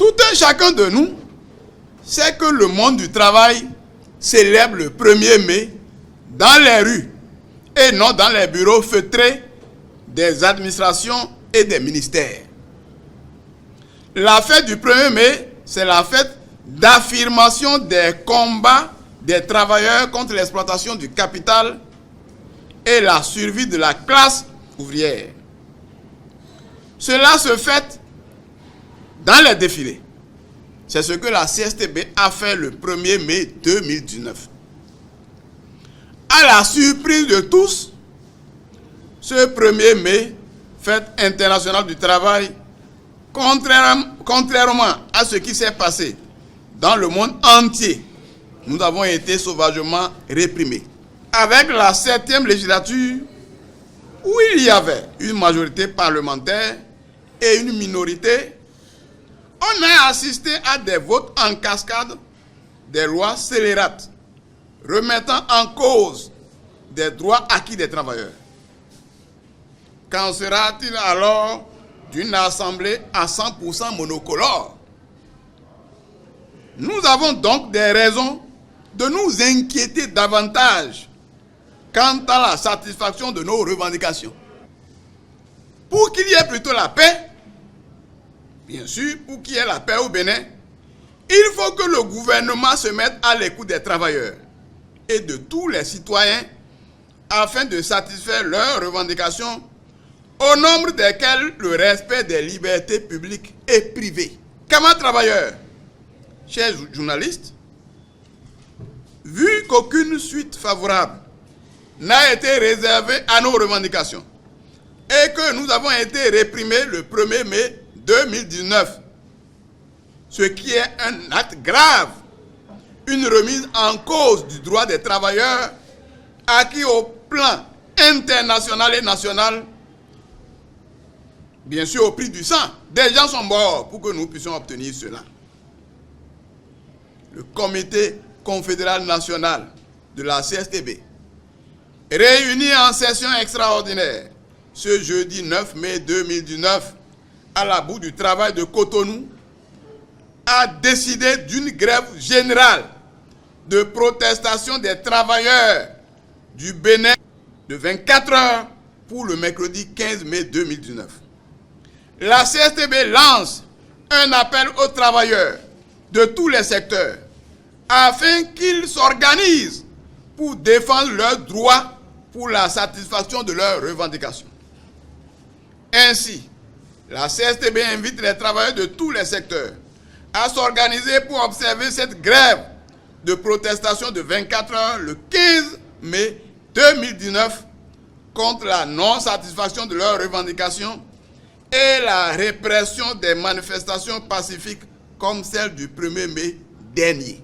Tout un chacun de nous sait que le monde du travail célèbre le 1er mai dans les rues et non dans les bureaux feutrés des administrations et des ministères. La fête du 1er mai, c'est la fête d'affirmation des combats des travailleurs contre l'exploitation du capital et la survie de la classe ouvrière. Cela se fait dans les défilés. C'est ce que la CSTB a fait le 1er mai 2019. À la surprise de tous, ce 1er mai, fête internationale du travail, contrairement à ce qui s'est passé dans le monde entier, nous avons été sauvagement réprimés. Avec la 7e législature, où il y avait une majorité parlementaire et une minorité, on a assisté à des votes en cascade, des lois scélérates, remettant en cause des droits acquis des travailleurs. Qu'en sera-t-il alors d'une assemblée à 100% monocolore? Nous avons donc des raisons de nous inquiéter davantage quant à la satisfaction de nos revendications. Pour qu'il y ait plutôt la paix, bien sûr, pour qu'il y ait la paix au Bénin, il faut que le gouvernement se mette à l'écoute des travailleurs et de tous les citoyens afin de satisfaire leurs revendications, au nombre desquelles le respect des libertés publiques et privées. Camarades travailleurs, chers journalistes, vu qu'aucune suite favorable n'a été réservée à nos revendications et que nous avons été réprimés le 1er mai 2019, ce qui est un acte grave, une remise en cause du droit des travailleurs acquis au plan international et national, bien sûr au prix du sang. Des gens sont morts pour que nous puissions obtenir cela. Le comité confédéral national de la CSTB, réuni en session extraordinaire ce jeudi 9 mai 2019 à la bourse du travail de Cotonou, a décidé d'une grève générale de protestation des travailleurs du Bénin de 24 heures pour le mercredi 15 mai 2019. La CSTB lance un appel aux travailleurs de tous les secteurs afin qu'ils s'organisent pour défendre leurs droits pour la satisfaction de leurs revendications. Ainsi, la CSTB invite les travailleurs de tous les secteurs à s'organiser pour observer cette grève de protestation de 24 heures le 15 mai 2019 contre la non-satisfaction de leurs revendications et la répression des manifestations pacifiques comme celle du 1er mai dernier.